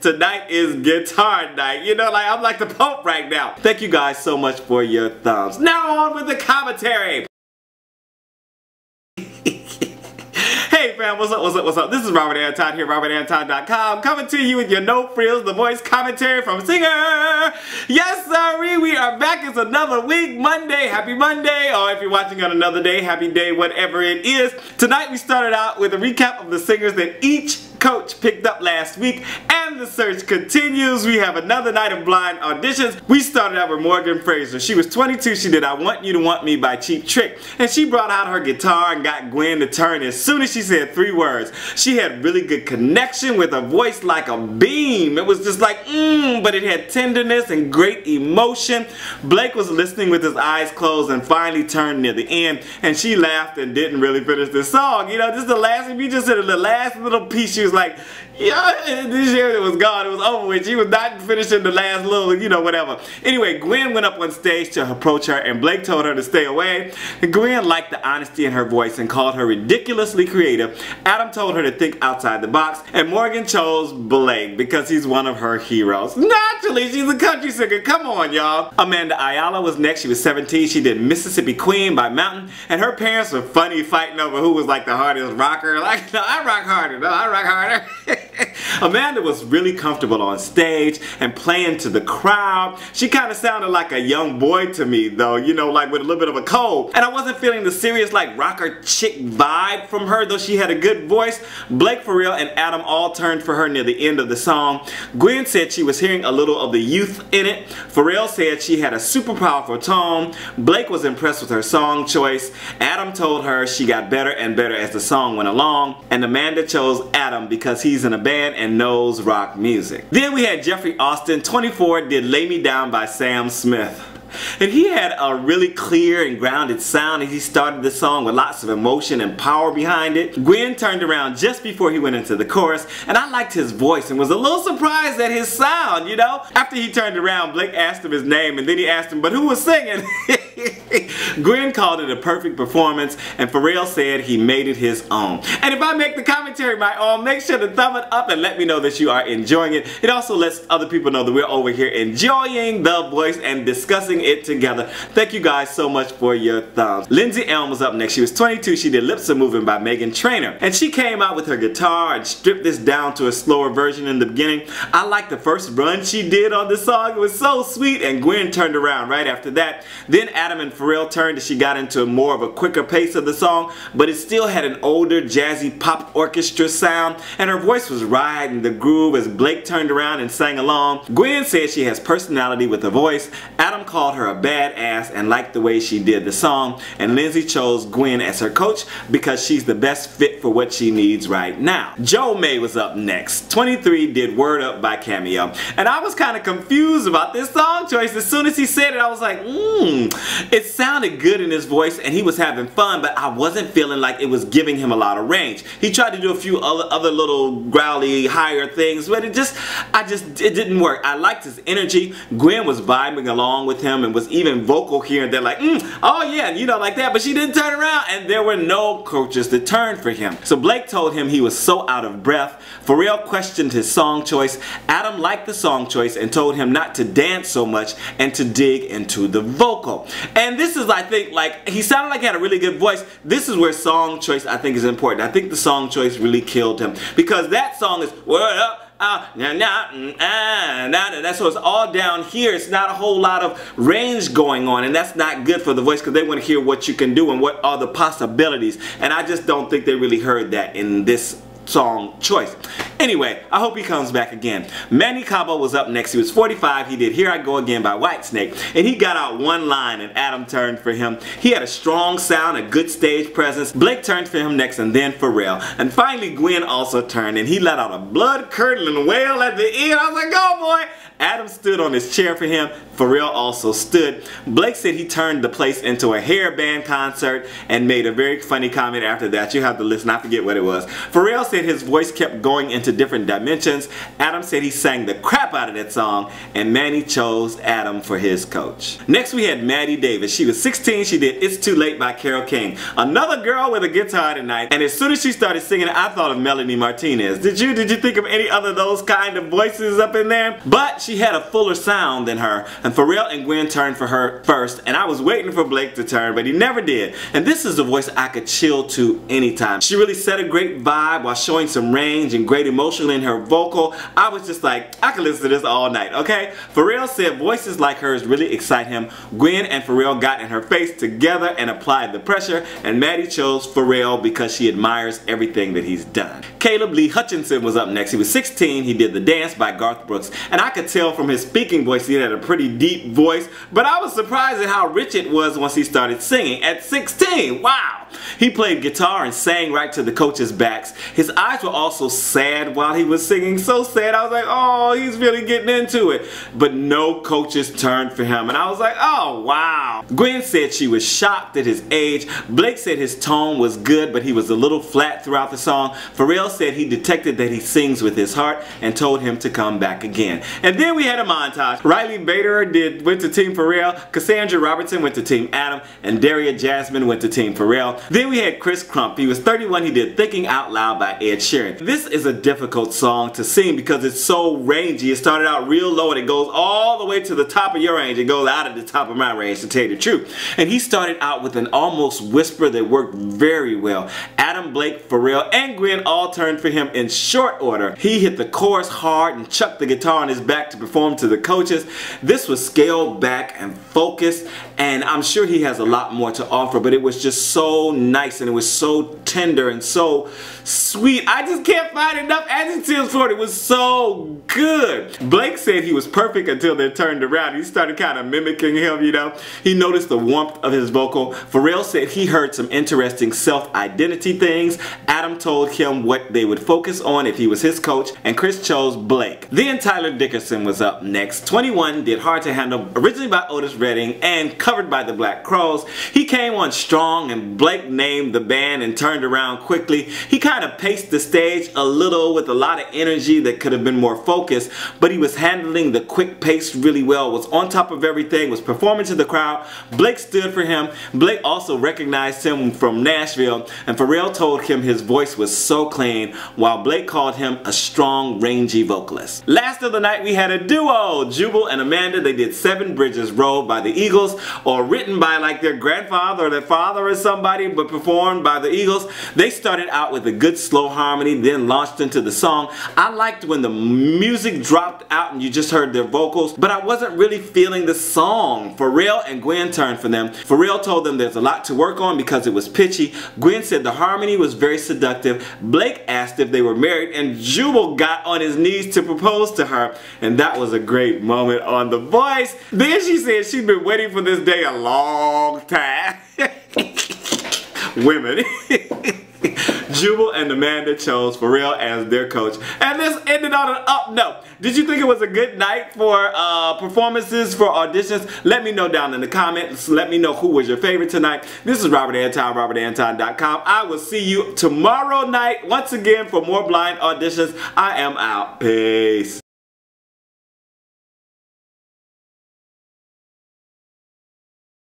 tonight is guitar night. You know, like I'm like the Pope right now. Thank you guys so much for your thumbs. Now on with the commentary. Hey fam, what's up, what's up, what's up? This is Robert Anton here, robertanton.com, coming to you with your no frills, the voice commentary from singer. Yes, sorry, we are back. It's another week, Monday. Happy Monday, or if you're watching on another day, happy day, whatever it is. Tonight we started out with a recap of the singers that each coach picked up last week, and the search continues. We have another night of blind auditions. We started out with Morgan Frazier. She was 22. She did I Want You to Want Me by Cheap Trick, and she brought out her guitar and got Gwen to turn as soon as she said 3 words. She had really good connection with a voice like a beam. It was just like but it had tenderness and great emotion. Blake was listening with his eyes closed and finally turned near the end, and she laughed and didn't really finish the song. You know, this is the last, if you just said the last little piece, she was like, yeah, this year it was gone, it was over with. She was not finishing the last little, you know, whatever. Anyway, Gwen went up on stage to approach her, and Blake told her to stay away. Gwen liked the honesty in her voice and called her ridiculously creative. Adam told her to think outside the box, and Morgan chose Blake because he's one of her heroes. Naturally, she's a country singer. Come on, y'all. Amanda Ayala was next. She was 17. She did Mississippi Queen by Mountain, and her parents were funny, fighting over who was like the hardest rocker. Like, no, I rock harder. No, I rock harder. Amanda was really comfortable on stage and playing to the crowd. She kind of sounded like a young boy to me though, you know, like with a little bit of a cold. And I wasn't feeling the serious like rocker chick vibe from her, though she had a good voice. Blake, Pharrell, and Adam all turned for her near the end of the song. Gwen said she was hearing a little of the youth in it. Pharrell said she had a super powerful tone. Blake was impressed with her song choice. Adam told her she got better and better as the song went along. And Amanda chose Adam because he's in a band and knows rock music. Then we had Jeffery Austin, 24, did Lay Me Down by Sam Smith. And he had a really clear and grounded sound, and he started the song with lots of emotion and power behind it. Gwen turned around just before he went into the chorus, and I liked his voice and was a little surprised at his sound, you know? After he turned around, Blake asked him his name, and then he asked him, but who was singing? Gwen called it a perfect performance, and Pharrell said he made it his own. And if I make the commentary my own, make sure to thumb it up and let me know that you are enjoying it. It also lets other people know that we're over here enjoying the voice and discussing it together. Thank you guys so much for your thumbs. Lindsey Ellen was up next. She was 22. She did Lips Are Moving by Meghan Trainor, and she came out with her guitar and stripped this down to a slower version in the beginning. I liked the first run she did on the song. It was so sweet, and Gwen turned around right after that. Then Adam and Pharrell turned, and she got into more of a quicker pace of the song, but it still had an older jazzy pop orchestra sound, and her voice was riding the groove as Blake turned around and sang along. Gwen said she has personality with a voice. Adam called her a badass and liked the way she did the song, and Lyndsey chose Gwen as her coach because she's the best fit for what she needs right now. Maye was up next. 23 did Word Up by Cameo, and I was kind of confused about this song choice. As soon as he said it, I was like, it sounded good in his voice and he was having fun, but I wasn't feeling like it was giving him a lot of range. He tried to do a few other little growly higher things, but it didn't work. I liked his energy. Gwen was vibing along with him and was even vocal here and there, like, oh yeah, you know, like that, but she didn't turn around, and there were no coaches that turned for him. So Blake told him he was so out of breath. Pharrell questioned his song choice. Adam liked the song choice and told him not to dance so much and to dig into the vocal. And this is, I think, like, he sounded like he had a really good voice. This is where song choice, I think, is important. I think the song choice really killed him, because that song is Word Up. So it's all down here. It's not a whole lot of range going on, and that's not good for the voice, because they want to hear what you can do and what are the possibilities, and I just don't think they really heard that in this song choice. Anyway, I hope he comes back again. Manny Cabo was up next. He was 45. He did Here I Go Again by Whitesnake, and he got out one line, and Adam turned for him. He had a strong sound, a good stage presence. Blake turned for him next, and then Pharrell. And finally Gwen also turned, and he let out a blood-curdling wail at the end. I was like, oh boy! Adam stood on his chair for him. Pharrell also stood. Blake said he turned the place into a hair band concert and made a very funny comment after that. You have to listen. I forget what it was. Pharrell said his voice kept going into into different dimensions. Adam said he sang the crap out of that song, and Manny chose Adam for his coach. Next we had Natty Davis. She was 16. She did It's Too Late by Carole King. Another girl with a guitar tonight, and as soon as she started singing, I thought of Melanie Martinez. Did you think of any other of those kind of voices up in there? But she had a fuller sound than her, and Pharrell and Gwen turned for her first, and I was waiting for Blake to turn, but he never did. And this is a voice I could chill to anytime. She really set a great vibe while showing some range and great emotion in her vocal. I was just like, I could listen to this all night, okay? Pharrell said voices like hers really excite him. Gwen and Pharrell got in her face together and applied the pressure, and Maddie chose Pharrell because she admires everything that he's done. Caleb Lee Hutchinson was up next. He was 16. He did The Dance by Garth Brooks, and I could tell from his speaking voice he had a pretty deep voice, but I was surprised at how rich it was once he started singing at 16. Wow! He played guitar and sang right to the coaches' backs. His eyes were also sad while he was singing, so sad. I was like, oh, he's really getting into it. But no coaches turned for him, and I was like, oh, wow. Gwen said she was shocked at his age. Blake said his tone was good, but he was a little flat throughout the song. Pharrell said he detected that he sings with his heart and told him to come back again. And then we had a montage. Riley Beiderer went to TeamPharrell, Cassandra Robertson went to TeamAdam, and Daria Jazmin went to TeamPharrell. Then we had Crump. He was 31. He did Thinking Out Loud by Ed Sheeran. This is a difficult song to sing because it's so rangy. It started out real low and it goes all the way to the top of your range. It goes out of the top of my range, to tell you the truth. And he started out with an almost whisper that worked very well. Adam, Blake, Pharrell, and Gwen all turned for him in short order. He hit the chorus hard and chucked the guitar on his back to perform to the coaches. This was scaled back and focused, and I'm sure he has a lot more to offer, but it was just so nice and it was so tender and so sweet. I just can't find enough adjectives for it. It was so good. Blake said he was perfect until they turned around. He started kind of mimicking him, you know. He noticed the warmth of his vocal. Pharrell said he heard some interesting self-identity things. Adam told him what they would focus on if he was his coach, and Chris chose Blake. Then Tyler Dickerson was up next. 21 did Hard to Handle, originally by Otis and covered by the Black Crowes. He came on strong, and Blake named the band and turned around quickly. He kind of paced the stage a little with a lot of energy that could have been more focused, but he was handling the quick pace really well, was on top of everything, was performing to the crowd. Blake stood for him. Blake also recognized him from Nashville, and Pharrell told him his voice was so clean, while Blake called him a strong, rangy vocalist. Last of the night we had a duo, Jubal and Amanda. They did Seven Bridges Road by the Eagles, or written by like their grandfather or their father or somebody, but performed by the Eagles. They started out with a good slow harmony, then launched into the song. I liked when the music dropped out and you just heard their vocals, but I wasn't really feeling the song. Pharrell and Gwen turned for them. Pharrell told them there's a lot to work on because it was pitchy. Gwen said the harmony was very seductive. Blake asked if they were married, and Jubal got on his knees to propose to her, and that was a great moment on The Voice. Then she said she'd been waiting for this day a long time. Women. Jubal and Amanda chose Pharrell as their coach. And this ended on an up note. Did you think it was a good night for performances, for auditions? Let me know down in the comments. Let me know who was your favorite tonight. This is Robert Anton, RobertAnton.com. I will see you tomorrow night once again for more blind auditions. I am out. Peace.